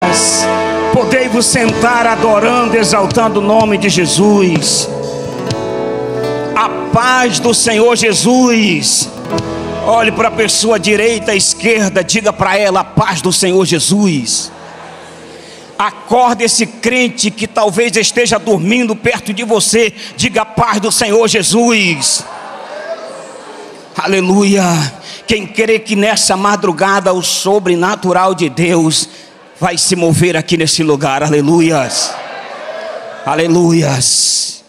Aleluias. Podei-vos sentar adorando, exaltando o nome de Jesus. A paz do Senhor Jesus. Olhe para a pessoa direita, esquerda, diga para ela: a paz do Senhor Jesus. Acorda esse crente que talvez esteja dormindo perto de você, diga: a paz do Senhor Jesus. Aleluia. Quem crê que nessa madrugada o sobrenatural de Deus vai se mover aqui nesse lugar, aleluias, aleluias.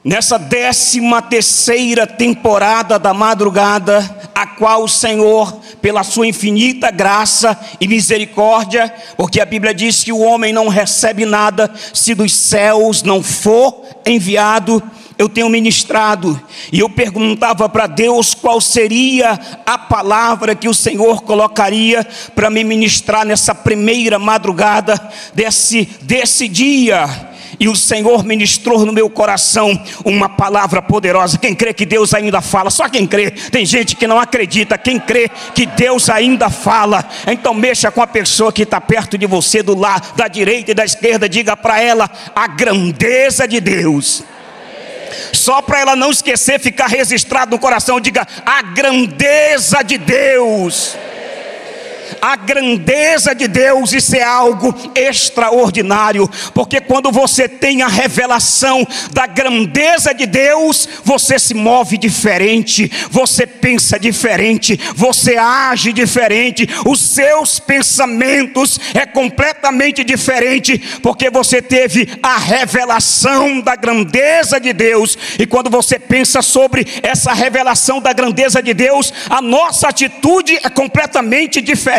Nessa 13ª temporada da madrugada, a qual o Senhor, pela sua infinita graça e misericórdia, porque a Bíblia diz que o homem não recebe nada se dos céus não for enviado, eu tenho ministrado, e eu perguntava para Deus qual seria a palavra que o Senhor colocaria para me ministrar nessa primeira madrugada desse dia. E o Senhor ministrou no meu coração uma palavra poderosa. Quem crê que Deus ainda fala? Só quem crê. Tem gente que não acredita. Quem crê que Deus ainda fala, então mexa com a pessoa que está perto de você, do lado da direita e da esquerda. Diga para ela a grandeza de Deus. Só para ela não esquecer, ficar registrado no coração. Diga: a grandeza de Deus. A grandeza de Deus, isso é algo extraordinário, porque quando você tem a revelação da grandeza de Deus, você se move diferente, você pensa diferente, você age diferente, os seus pensamentos é completamente diferente, porque você teve a revelação da grandeza de Deus. E quando você pensa sobre essa revelação da grandeza de Deus, a nossa atitude é completamente diferente.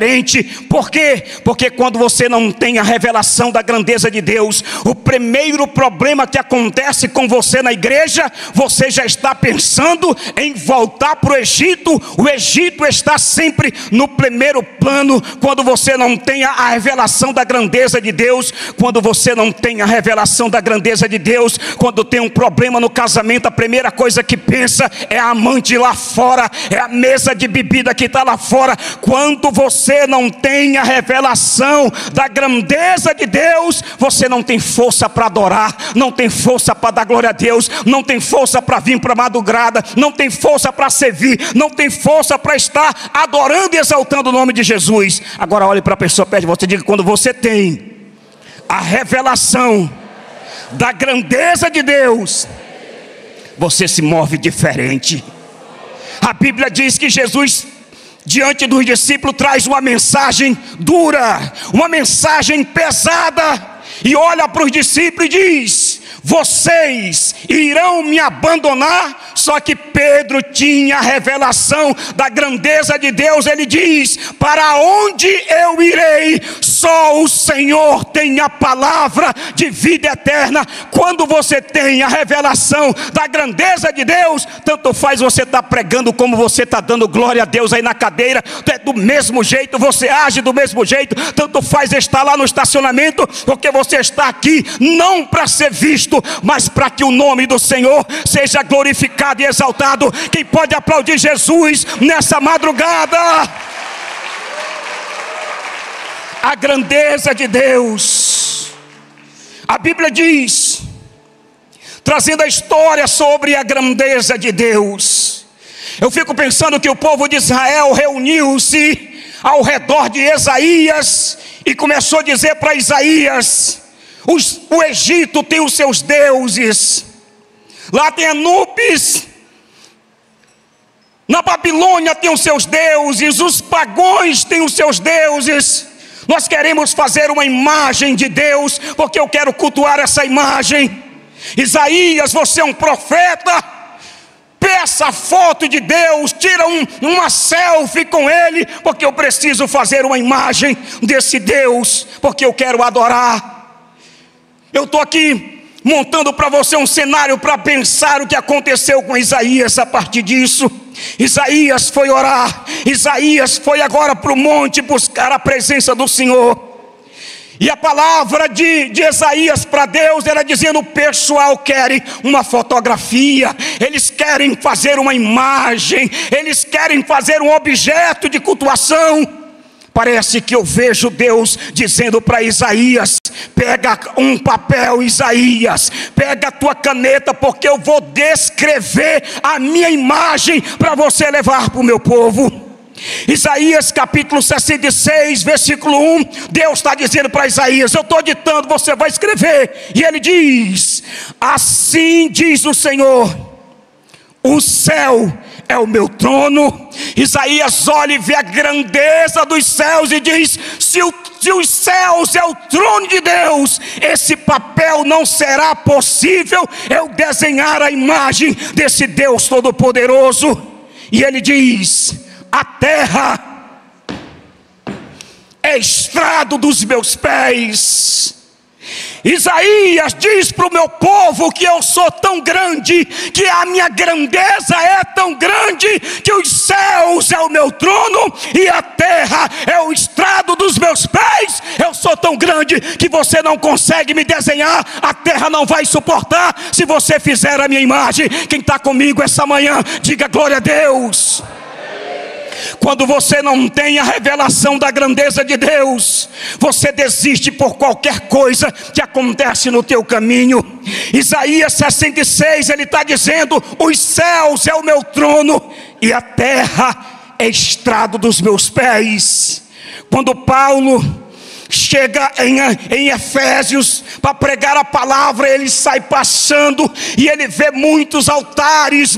Por quê? Porque quando você não tem a revelação da grandeza de Deus, o primeiro problema que acontece com você na igreja, você já está pensando em voltar para o Egito. O Egito está sempre no primeiro plano quando você não tem a revelação da grandeza de Deus. Quando você não tem a revelação da grandeza de Deus, quando tem um problema no casamento, a primeira coisa que pensa é a amante lá fora, é a mesa de bebida que está lá fora. Quando você não tem a revelação da grandeza de Deus, você não tem força para adorar, não tem força para dar glória a Deus, não tem força para vir para a madrugada, não tem força para servir, não tem força para estar adorando e exaltando o nome de Jesus. Agora olhe para a pessoa perto de você e diga: quando você tem a revelação da grandeza de Deus, você se move diferente. A Bíblia diz que Jesus, diante dos discípulos, traz uma mensagem dura, uma mensagem pesada, e olha para os discípulos e diz: vocês irão me abandonar. Só que Pedro tinha a revelação da grandeza de Deus. Ele diz: para onde eu irei? Só o Senhor tem a palavra de vida eterna. Quando você tem a revelação da grandeza de Deus, tanto faz você estar pregando como você está dando glória a Deus aí na cadeira, é do mesmo jeito, você age do mesmo jeito. Tanto faz estar lá no estacionamento, porque você está aqui não para ser visto, mas para que o nome do Senhor seja glorificado e exaltado. Quem pode aplaudir Jesus nessa madrugada? A grandeza de Deus. A Bíblia diz, trazendo a história sobre a grandeza de Deus, eu fico pensando que o povo de Israel reuniu-se ao redor de Isaías e começou a dizer para Isaías: o Egito tem os seus deuses, lá tem Anubis, na Babilônia tem os seus deuses, os pagões têm os seus deuses. Nós queremos fazer uma imagem de Deus, porque eu quero cultuar essa imagem. Isaías, você é um profeta, peça a foto de Deus, tira uma selfie com ele, porque eu preciso fazer uma imagem desse Deus, porque eu quero adorar. Eu estou aqui montando para você um cenário para pensar o que aconteceu com Isaías a partir disso. Isaías foi orar, Isaías foi agora para o monte buscar a presença do Senhor. E a palavra de Isaías para Deus era dizendo: o pessoal quer uma fotografia, eles querem fazer uma imagem, eles querem fazer um objeto de cultuação. Parece que eu vejo Deus dizendo para Isaías: pega um papel, Isaías, pega a tua caneta, porque eu vou descrever a minha imagem para você levar para o meu povo. Isaías capítulo 66, versículo 1, Deus está dizendo para Isaías: eu estou ditando, você vai escrever. E ele diz: assim diz o Senhor, o céu é o meu trono. Isaías olha e vê a grandeza dos céus e diz: se os céus é o trono de Deus, esse papel não será possível eu desenhar a imagem desse Deus Todo-Poderoso. E ele diz: a terra é estrado dos meus pés. Isaías diz para o meu povo que eu sou tão grande, que a minha grandeza é tão grande, que os céus é o meu trono e a terra é o estrado dos meus pés. Eu sou tão grande que você não consegue me desenhar, a terra não vai suportar se você fizer a minha imagem. Quem está comigo essa manhã, diga glória a Deus. Quando você não tem a revelação da grandeza de Deus, você desiste por qualquer coisa que acontece no teu caminho. Isaías 66, ele está dizendo: os céus é o meu trono e a terra é estrado dos meus pés. Quando Paulo chega em Efésios para pregar a palavra, ele sai passando e ele vê muitos altares,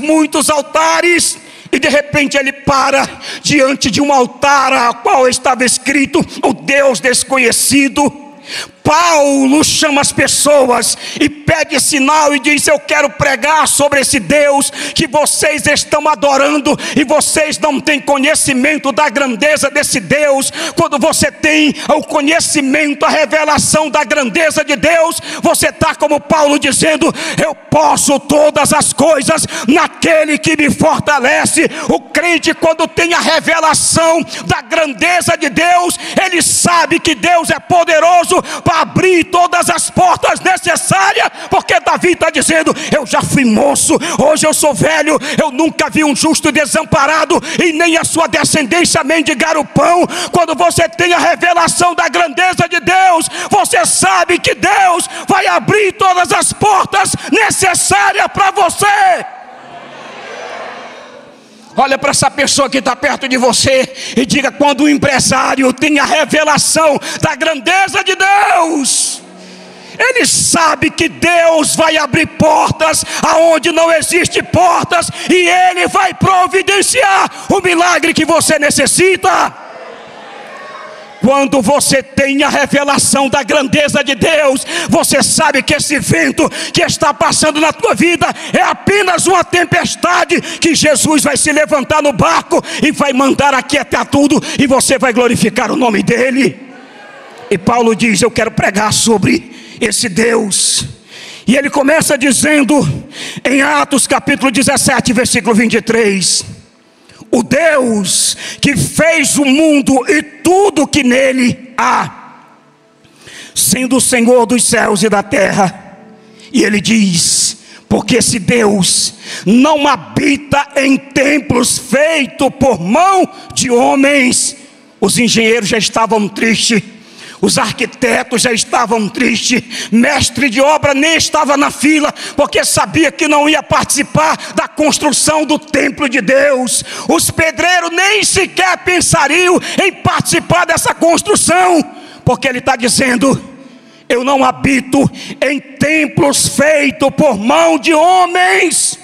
e de repente ele para diante de um altar a qual estava escrito o Deus desconhecido. Paulo chama as pessoas e pede sinal e diz: eu quero pregar sobre esse Deus que vocês estão adorando e vocês não têm conhecimento da grandeza desse Deus. Quando você tem o conhecimento, a revelação da grandeza de Deus, você está como Paulo dizendo: eu posso todas as coisas naquele que me fortalece. O crente, quando tem a revelação da grandeza de Deus, ele sabe que Deus é poderoso para abrir todas as portas necessárias, porque Davi está dizendo: eu já fui moço, hoje eu sou velho, eu nunca vi um justo desamparado e nem a sua descendência mendigar o pão. Quando você tem a revelação da grandeza de Deus, você sabe que Deus vai abrir todas as portas necessárias para você. Olha para essa pessoa que está perto de você e diga: quando o empresário tem a revelação da grandeza de Deus, ele sabe que Deus vai abrir portas aonde não existe portas, e ele vai providenciar o milagre que você necessita. Quando você tem a revelação da grandeza de Deus, você sabe que esse vento que está passando na tua vida é apenas uma tempestade, que Jesus vai se levantar no barco e vai mandar aquietar tudo, e você vai glorificar o nome dele. E Paulo diz: eu quero pregar sobre esse Deus. E ele começa dizendo em Atos capítulo 17, versículo 23: o Deus que fez o mundo e tudo que nele há, sendo o Senhor dos céus e da terra. E ele diz: porque esse Deus não habita em templos feitos por mão de homens. Os engenheiros já estavam tristes, os arquitetos já estavam tristes, mestre de obra nem estava na fila, porque sabia que não ia participar da construção do templo de Deus. Os pedreiros nem sequer pensariam em participar dessa construção, porque ele está dizendo: eu não habito em templos feitos por mão de homens.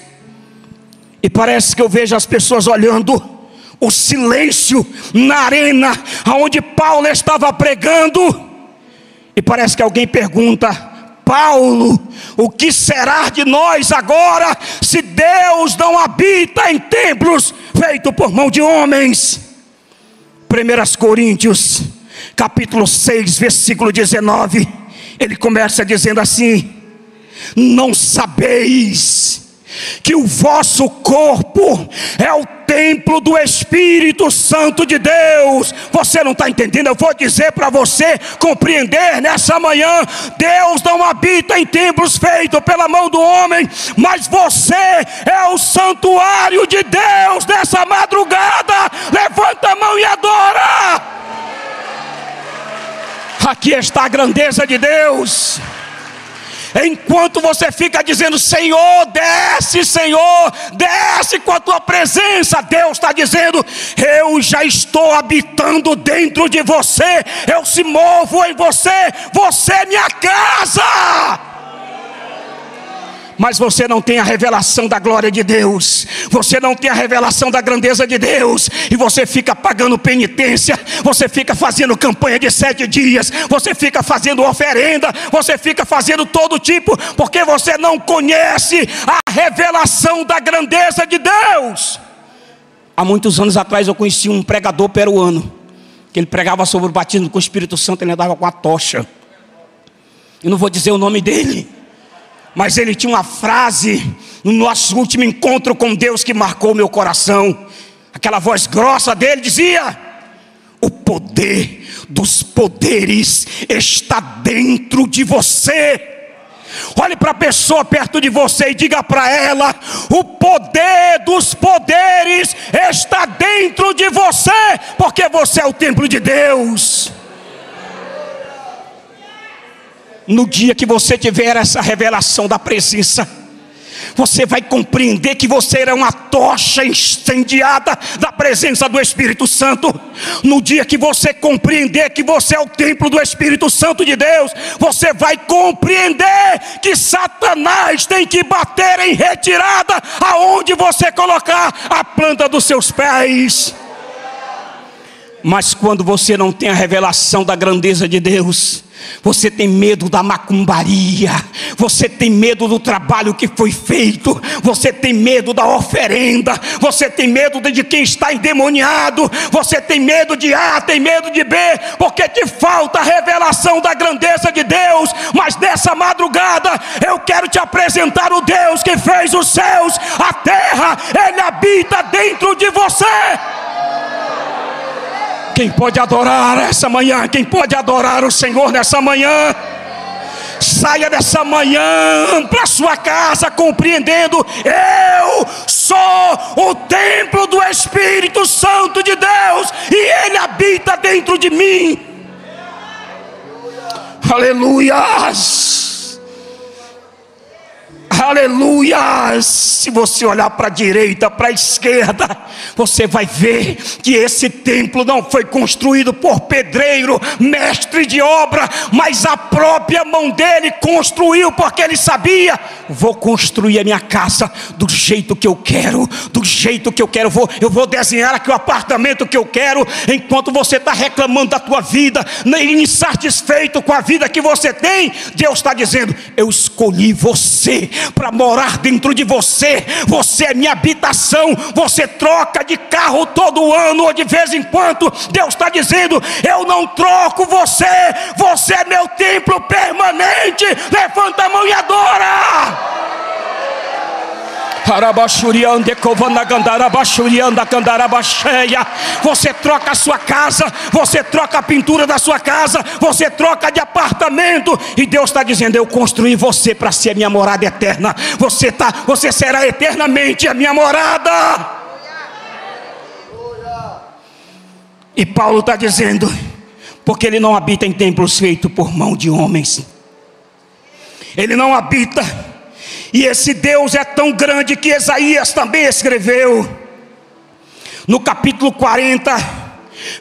E parece que eu vejo as pessoas olhando o silêncio na arena aonde Paulo estava pregando, e parece que alguém pergunta: Paulo, o que será de nós agora, se Deus não habita em templos feitos por mão de homens? 1 Coríntios capítulo 6, versículo 19, ele começa dizendo assim: não sabeis que o vosso corpo é o templo do Espírito Santo de Deus? Você não está entendendo? Eu vou dizer para você compreender nessa manhã: Deus não habita em templos feitos pela mão do homem, mas você é o santuário de Deus nessa madrugada. Levanta a mão e adora. Aqui está a grandeza de Deus. Enquanto você fica dizendo: Senhor, desce com a tua presença, Deus está dizendo: eu já estou habitando dentro de você, eu se movo em você, você é minha casa. Mas você não tem a revelação da glória de Deus, você não tem a revelação da grandeza de Deus, e você fica pagando penitência, você fica fazendo campanha de 7 dias, você fica fazendo oferenda, você fica fazendo todo tipo, porque você não conhece a revelação da grandeza de Deus. Há muitos anos atrás eu conheci um pregador peruano, que ele pregava sobre o batismo com o Espírito Santo, ele andava com a tocha. Eu não vou dizer o nome dele, mas ele tinha uma frase no nosso último encontro com Deus que marcou meu coração. Aquela voz grossa dele dizia: o poder dos poderes está dentro de você. Olhe para a pessoa perto de você e diga para ela: o poder dos poderes está dentro de você, porque você é o templo de Deus. No dia que você tiver essa revelação da presença, você vai compreender que você é uma tocha incendiada da presença do Espírito Santo. No dia que você compreender que você é o templo do Espírito Santo de Deus, você vai compreender que Satanás tem que bater em retirada aonde você colocar a planta dos seus pés. Mas quando você não tem a revelação da grandeza de Deus, você tem medo da macumbaria, você tem medo do trabalho que foi feito, você tem medo da oferenda, você tem medo de quem está endemoniado, você tem medo de A, tem medo de B, porque te falta a revelação da grandeza de Deus. Mas nessa madrugada eu quero te apresentar o Deus que fez os céus, a terra, Ele habita dentro de você. Quem pode adorar essa manhã? Quem pode adorar o Senhor nessa manhã? Saia dessa manhã para sua casa compreendendo: eu sou o templo do Espírito Santo de Deus e Ele habita dentro de mim. Aleluias! Aleluia! Se você olhar para a direita, para a esquerda, você vai ver que esse templo não foi construído por pedreiro, mestre de obra, mas a própria mão dele construiu, porque ele sabia: vou construir a minha casa do jeito que eu quero, do jeito que eu quero, eu vou desenhar aqui o apartamento que eu quero. Enquanto você está reclamando da tua vida, insatisfeito com a vida que você tem, Deus está dizendo: eu escolhi você para morar dentro de você. Você é minha habitação. Você troca de carro todo ano ou de vez em quando. Deus está dizendo: eu não troco você. Você é meu templo permanente. Levanta a mão e adora. Você troca a sua casa, você troca a pintura da sua casa, você troca de apartamento, e Deus está dizendo: eu construí você para ser a minha morada eterna. Você será eternamente a minha morada. E Paulo está dizendo: porque ele não habita em templos feitos por mão de homens. Ele não habita. E esse Deus é tão grande que Isaías também escreveu. No capítulo 40,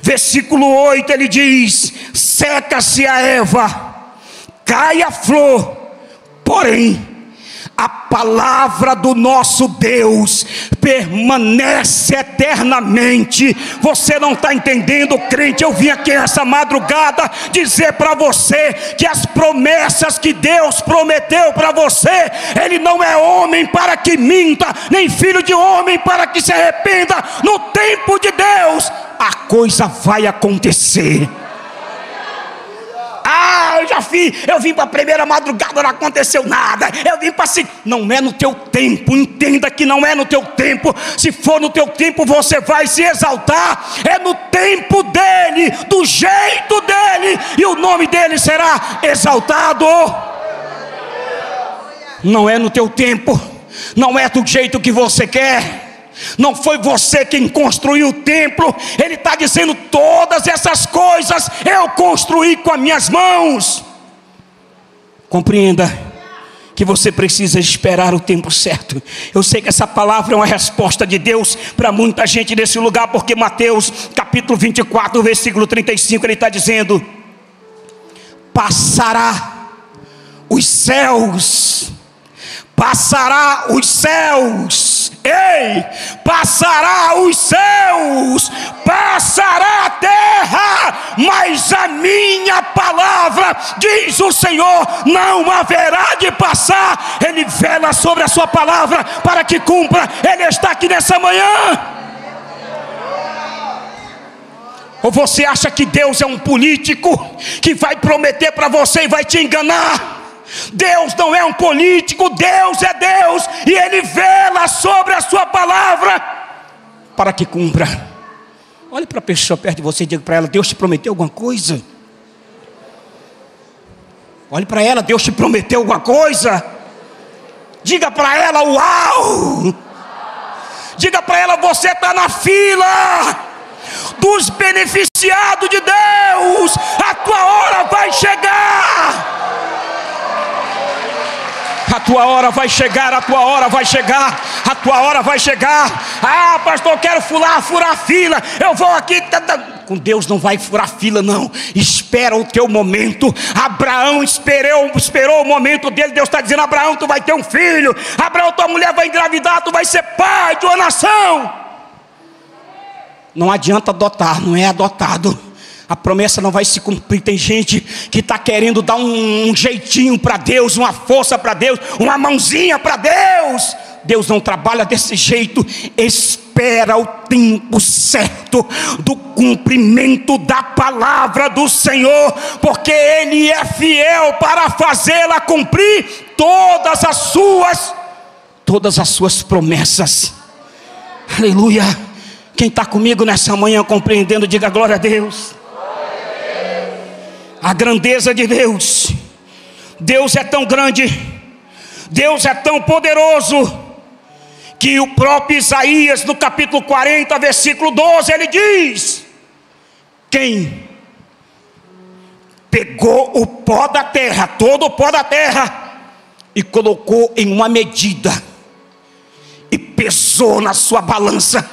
versículo 8, ele diz: seca-se a erva, cai a flor, porém a palavra do nosso Deus permanece eternamente. Você não está entendendo, crente? Eu vim aqui essa madrugada dizer para você que as promessas que Deus prometeu para você, Ele não é homem para que minta, nem filho de homem para que se arrependa. No tempo de Deus a coisa vai acontecer. Eu vim para a primeira madrugada, não aconteceu nada. Eu vim para si. Não é no teu tempo. Entenda que não é no teu tempo. Se for no teu tempo, você vai se exaltar. É no tempo dele, do jeito dele, e o nome dele será exaltado. Não é no teu tempo, não é do jeito que você quer. Não foi você quem construiu o templo. Ele está dizendo: todas essas coisas eu construí com as minhas mãos. Compreenda que você precisa esperar o tempo certo. Eu sei que essa palavra é uma resposta de Deus para muita gente nesse lugar, porque Mateus capítulo 24, versículo 35, ele está dizendo: passará os céus, passará os céus, ei, passará os céus, passará a terra, mas a minha palavra, diz o Senhor, não haverá de passar. Ele vela sobre a sua palavra para que cumpra. Ele está aqui nessa manhã. Ou você acha que Deus é um político que vai prometer para você e vai te enganar? Deus não é um político, Deus é Deus, e Ele vela sobre a sua palavra para que cumpra. Olhe para a pessoa perto de você e diga para ela: Deus te prometeu alguma coisa? Olhe para ela: Deus te prometeu alguma coisa? Diga para ela: uau! Diga para ela: você está na fila dos beneficiados de Deus, a tua hora vai chegar. A tua hora vai chegar, a tua hora vai chegar, a tua hora vai chegar. Ah, pastor, eu quero furar fila, eu vou aqui. Com Deus não vai furar fila, não. Espera o teu momento. Abraão esperou o momento dele. Deus está dizendo: Abraão, tu vai ter um filho. Abraão, tua mulher vai engravidar, tu vai ser pai de uma nação. Não adianta adotar, não é adotado. A promessa não vai se cumprir. Tem gente que está querendo dar um jeitinho para Deus, uma força para Deus, uma mãozinha para Deus. Deus não trabalha desse jeito. Espera o tempo certo do cumprimento da palavra do Senhor, porque Ele é fiel para fazê-la cumprir todas as suas promessas. Aleluia. Quem está comigo nessa manhã compreendendo, diga glória a Deus. A grandeza de Deus. Deus é tão grande, Deus é tão poderoso, que o próprio Isaías, no capítulo 40, versículo 12, ele diz: quem pegou o pó da terra, todo o pó da terra, e colocou em uma medida, e pesou na sua balança.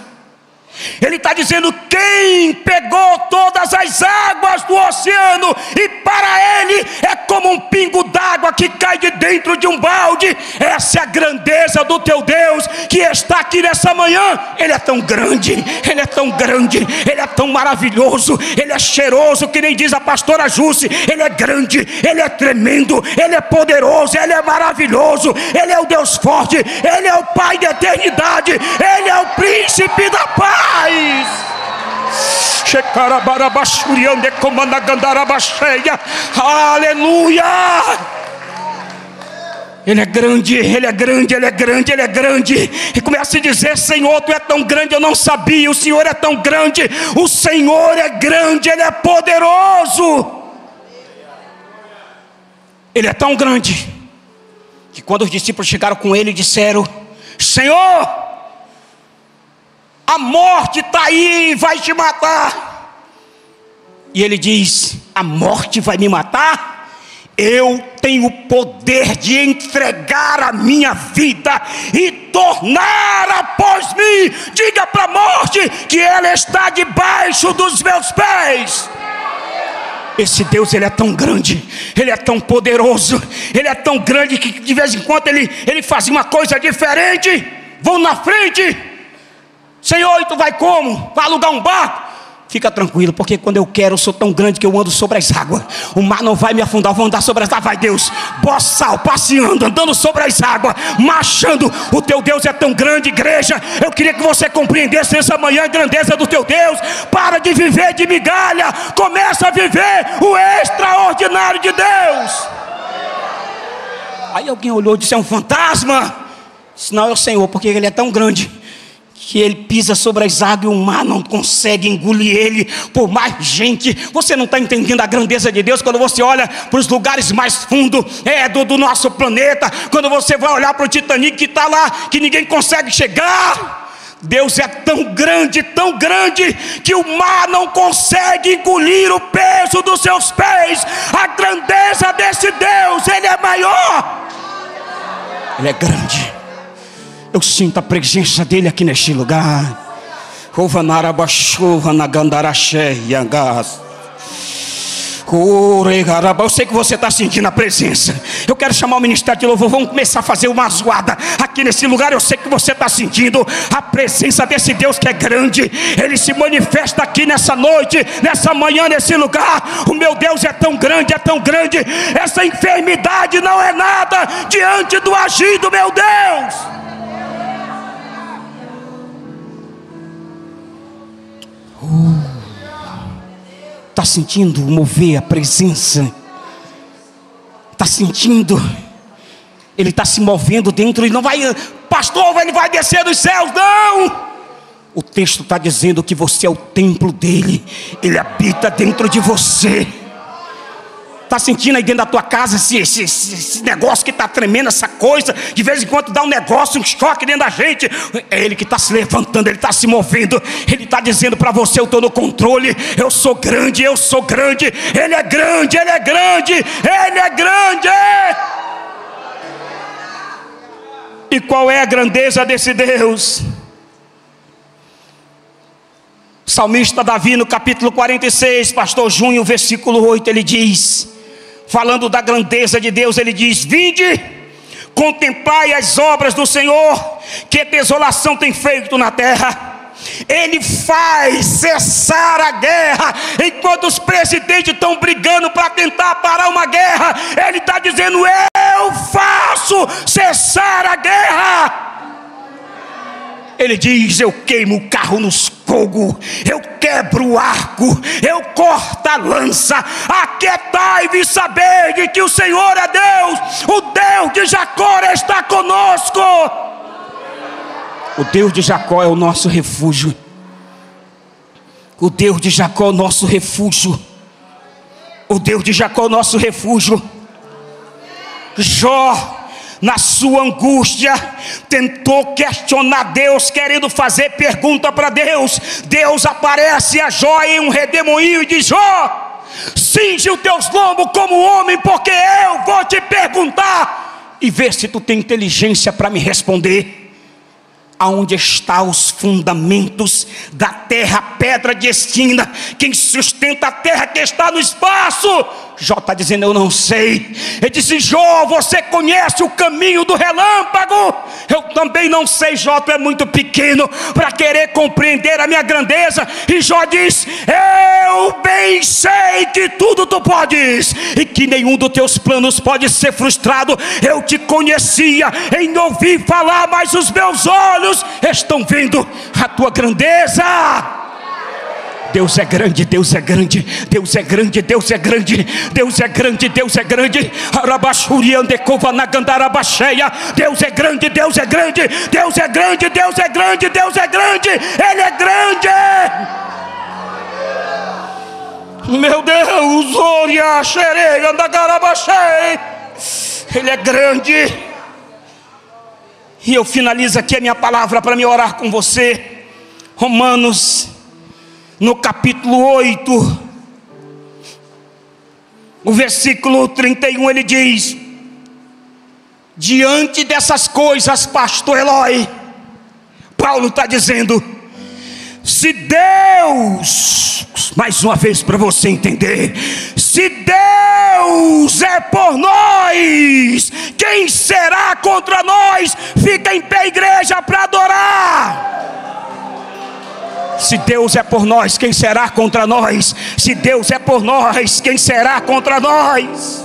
Ele está dizendo: quem pegou todas as águas do oceano, e para ele é como um pingo d'água que cai de dentro de um balde. Essa é a grandeza do teu Deus, que está aqui nessa manhã. Ele é tão grande, Ele é tão grande, Ele é tão maravilhoso, Ele é cheiroso, que nem diz a pastora Jússi. Ele é grande, Ele é tremendo, Ele é poderoso, Ele é maravilhoso, Ele é o Deus forte, Ele é o Pai da eternidade, Ele é o príncipe da paz. Aleluia. Ele é grande, Ele é grande, Ele é grande, Ele é grande. E começa a dizer: Senhor, Tu é tão grande, eu não sabia. O Senhor é tão grande, o Senhor é grande, Ele é poderoso. Ele é tão grande que quando os discípulos chegaram com Ele, disseram: Senhor, a morte está aí e vai te matar. E Ele diz: a morte vai me matar? Eu tenho o poder de entregar a minha vida e tornar após mim. Diga para a morte que ela está debaixo dos meus pés. Esse Deus, Ele é tão grande, Ele é tão poderoso, Ele é tão grande que de vez em quando Ele fazia uma coisa diferente. Vão na frente: Senhor, e tu vai como? Vai alugar um barco? Fica tranquilo, porque quando eu quero, eu sou tão grande que eu ando sobre as águas. O mar não vai me afundar, eu vou andar sobre as águas. Vai Deus, boçal, passeando, andando sobre as águas, marchando. O teu Deus é tão grande, igreja. Eu queria que você compreendesse essa manhã a grandeza do teu Deus. Para de viver de migalha, começa a viver o extraordinário de Deus. Aí alguém olhou e disse: é um fantasma? Disse: não, é o Senhor, porque Ele é tão grande que Ele pisa sobre as águas e o mar não consegue engolir Ele, por mais gente. Você não está entendendo a grandeza de Deus quando você olha para os lugares mais fundos do nosso planeta. Quando você vai olhar para o Titanic, que está lá, que ninguém consegue chegar. Deus é tão grande, que o mar não consegue engolir o peso dos seus pés. A grandeza desse Deus, Ele é maior, Ele é grande. Eu sinto a presença dEle aqui neste lugar. Eu sei que você está sentindo a presença. Eu quero chamar o ministério de louvor. Vamos começar a fazer uma zoada aqui nesse lugar. Eu sei que você está sentindo a presença desse Deus que é grande. Ele se manifesta aqui nessa noite, nessa manhã, nesse lugar. O meu Deus é tão grande, essa enfermidade não é nada diante do agir do meu Deus. Está sentindo mover a presença? Está sentindo? Ele está se movendo dentro. E não vai, pastor, ele vai descer dos céus. Não! O texto está dizendo que você é o templo dele. Ele habita dentro de você. Está sentindo aí dentro da tua casa esse negócio que está tremendo, essa coisa? De vez em quando dá um negócio, um choque dentro da gente. É Ele que está se levantando, Ele está se movendo. Ele está dizendo para você: eu estou no controle. Eu sou grande, eu sou grande. Ele é grande, Ele é grande, Ele é grande. E qual é a grandeza desse Deus? O salmista Davi, no capítulo 46, pastor Júnior, versículo 8, ele diz, falando da grandeza de Deus, ele diz: vinde, contemplai as obras do Senhor, que desolação tem feito na terra. Ele faz cessar a guerra. Enquanto os presidentes estão brigando para tentar parar uma guerra, Ele está dizendo: eu faço cessar a guerra. Ele diz: eu queimo o carro nos fogo, eu quebro o arco, eu corto a lança. Aquietai-vos e sabei que o Senhor é Deus. O Deus de Jacó está conosco. O Deus de Jacó é o nosso refúgio. O Deus de Jacó é o nosso refúgio. O Deus de Jacó é o nosso refúgio. Jó, na sua angústia, tentou questionar Deus, querendo fazer pergunta para Deus. Deus aparece a Jó em um redemoinho e diz: Jó, cinge os teus lombos como homem, porque eu vou te perguntar e ver se tu tem inteligência para me responder. Aonde estão os fundamentos da terra, pedra de esquina? Quem sustenta a terra que está no espaço? Jó está dizendo: eu não sei. Ele disse: Jó, você conhece o caminho do relâmpago? Eu também não sei, Jó, tu é muito pequeno para querer compreender a minha grandeza. E Jó diz: eu bem sei que tudo tu podes, e que nenhum dos teus planos pode ser frustrado. Eu te conhecia em ouvir falar, mas os meus olhos estão vendo a tua grandeza. Deus é grande, Deus é grande, Deus é grande, Deus é grande, Deus é grande, Deus é grande. Deus é grande, Deus é grande, Deus é grande, Deus é grande, Deus é grande, Ele é grande. Meu Deus, olha, xerei, andagarabaxei. Ele é grande. E eu finalizo aqui a minha palavra para me orar com você. Romanos, no capítulo 8, o versículo 31, ele diz: diante dessas coisas, pastor Eloy, Paulo está dizendo: se Deus, mais uma vez para você entender, se Deus é por nós, quem será contra nós? Fica em pé, igreja, para adorar. Se Deus é por nós, quem será contra nós? Se Deus é por nós, quem será contra nós?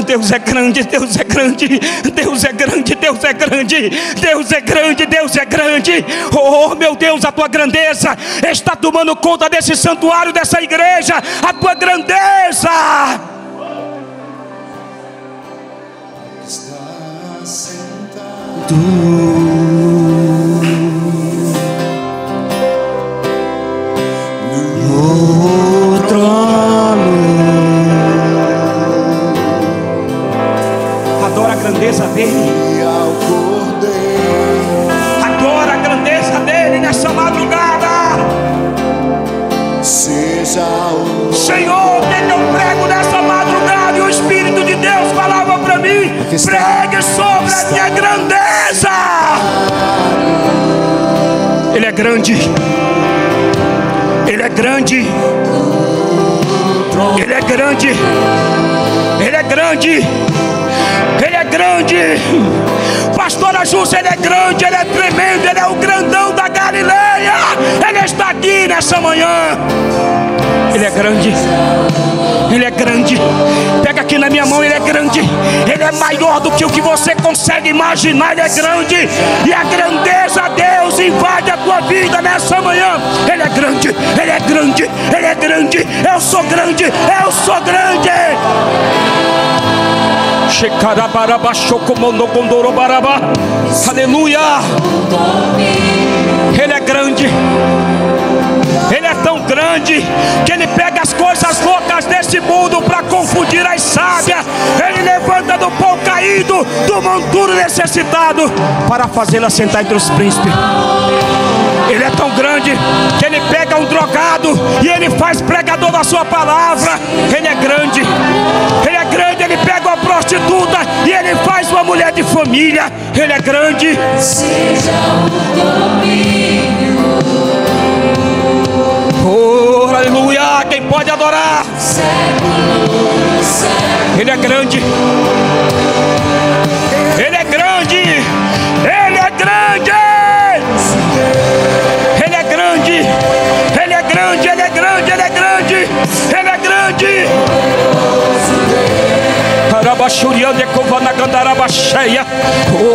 Deus é grande, Deus é grande, Deus é grande, Deus é grande, Deus é grande, Deus é grande. Oh meu Deus, a tua grandeza está tomando conta desse santuário, dessa igreja. A tua grandeza está sentado no trono. Adora a grandeza dele. Adora Senhor, o que eu prego nessa madrugada? E o Espírito de Deus falava para mim: pregue sobre a minha grandeza. Ele é grande. Ele é grande. Ele é grande. Ele é grande. Ele é grande. Pastora Júcia, Ele é grande, Ele é tremendo, Ele é o grandão da Galileia. Ele está aqui nessa manhã. Ele é grande. Ele é grande. Pega aqui na minha mão, Ele é grande. Ele é maior do que o que você consegue imaginar. Ele é grande. E a grandeza de Deus invade a tua vida nessa manhã. Ele é grande. Ele é grande. Ele é grande. Eu sou grande. Eu sou grande. Aleluia. Ele é grande. Ele é tão grande que Ele pega as coisas loucas desse mundo para confundir as sábias. Ele levanta do pão caído, do monturo necessitado, para fazê-lo assentar entre os príncipes. Ele é tão grande que Ele pega um drogado e Ele faz pregador da sua palavra. Ele é grande. Ele é grande. Ele pega uma prostituta e Ele faz uma mulher de família. Ele é grande. Seja o domínio. Oh, aleluia. Quem pode adorar? Ele é grande. Ele é grande. Ele é grande. Ele é grande. Ele é grande. Ele é grande. Ele é grande. Ele é grande. Arabachuriande covanagandarabasheia.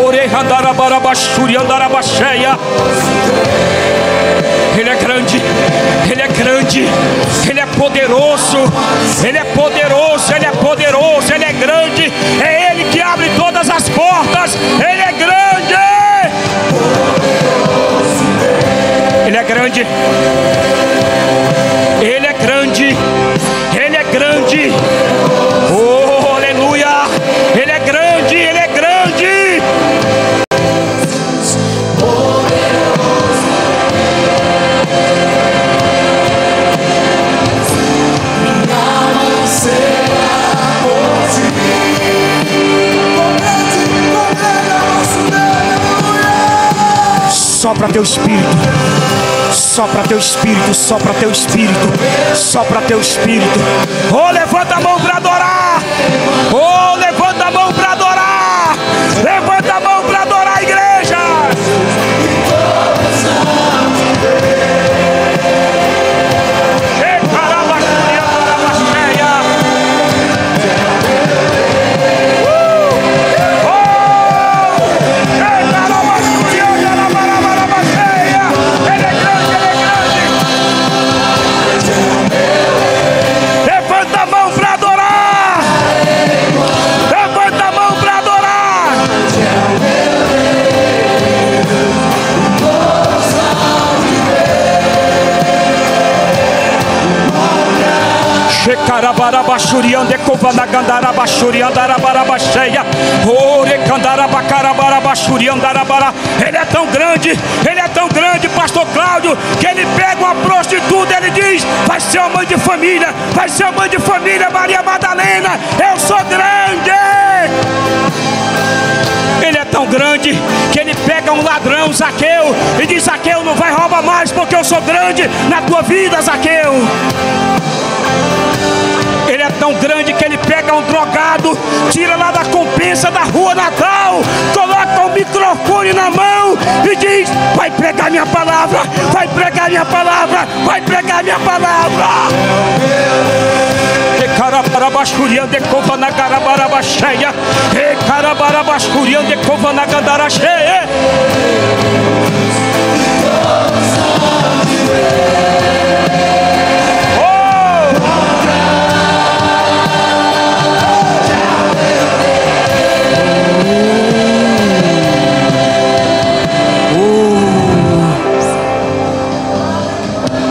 Orehandarabarabaxuriandarabaxeia. Ele é grande. Ele é grande. Ele é poderoso. Ele é poderoso. Ele é poderoso. Ele é grande. É Ele que abre todas as portas. Ele é grande. Ele é grande. Ele é grande. Ele é grande. Oh, aleluia. Ele é grande. Ele é grande. Sopra teu espírito. Sopra teu espírito. Sopra teu espírito. Sopra teu espírito. Oh, levanta a mão para adorar. Oh, levanta a mão para adorar. Levanta a mão para adorar, a igreja. Carabarabachuriande covanagandarabaxuriandarabarabasheia. Orecandarabacarabarabaxuriandarabara. Ele é tão grande. Ele é tão grande, pastor Cláudio, que Ele pega uma prostituta. Ele diz: vai ser uma mãe de família. Vai ser uma mãe de família, Maria Madalena. Eu sou grande. Ele é tão grande que Ele pega um ladrão, Zaqueu, e diz: Zaqueu, não vai roubar mais, porque eu sou grande na tua vida, Zaqueu. Ele é tão grande que Ele pega um drogado, tira lá da compensa da rua Natal, coloca o microfone na mão e diz: vai pregar minha palavra, vai pregar minha palavra, vai pregar minha palavra. Carabarabachuriande covanagarabarabasheia. Carabarabachuriande covanagandaracheia.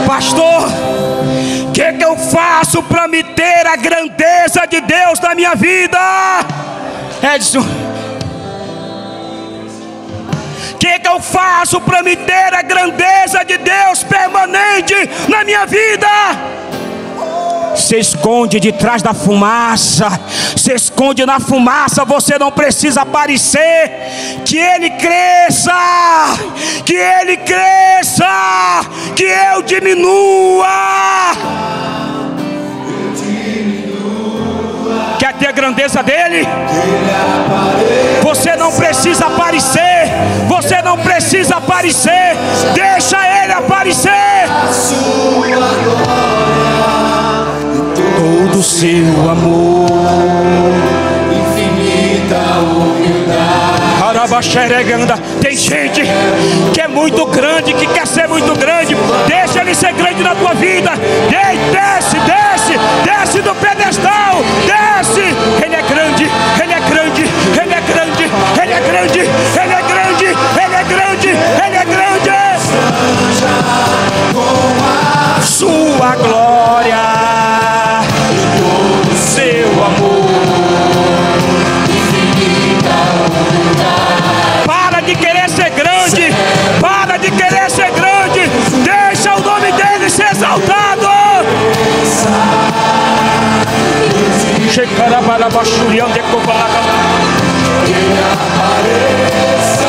Pastor, o que eu faço para me ter a grandeza de Deus na minha vida? Edson, o que que eu faço para me ter a grandeza de Deus permanente na minha vida? Se esconde de trás da fumaça, se esconde na fumaça. Você não precisa aparecer. Que Ele cresça, que Ele cresça, que eu diminua. Quer ter a grandeza dele? Você não precisa aparecer. Você não precisa aparecer. Deixa Ele aparecer. Todo seu amor, infinita humildade. Arabaxereganda. Tem gente que é muito grande, que quer ser muito grande. Deixa Ele ser grande na tua vida. Desce, desce, desce do pedestal. Desce. Ele é grande, Ele é grande, Ele é grande, Ele é grande, Ele é grande, Ele é grande, Ele é grande. Sua glória, seu amor, para de querer ser grande, para de querer ser grande. Deixa o nome dele ser exaltado. Que ele apareça.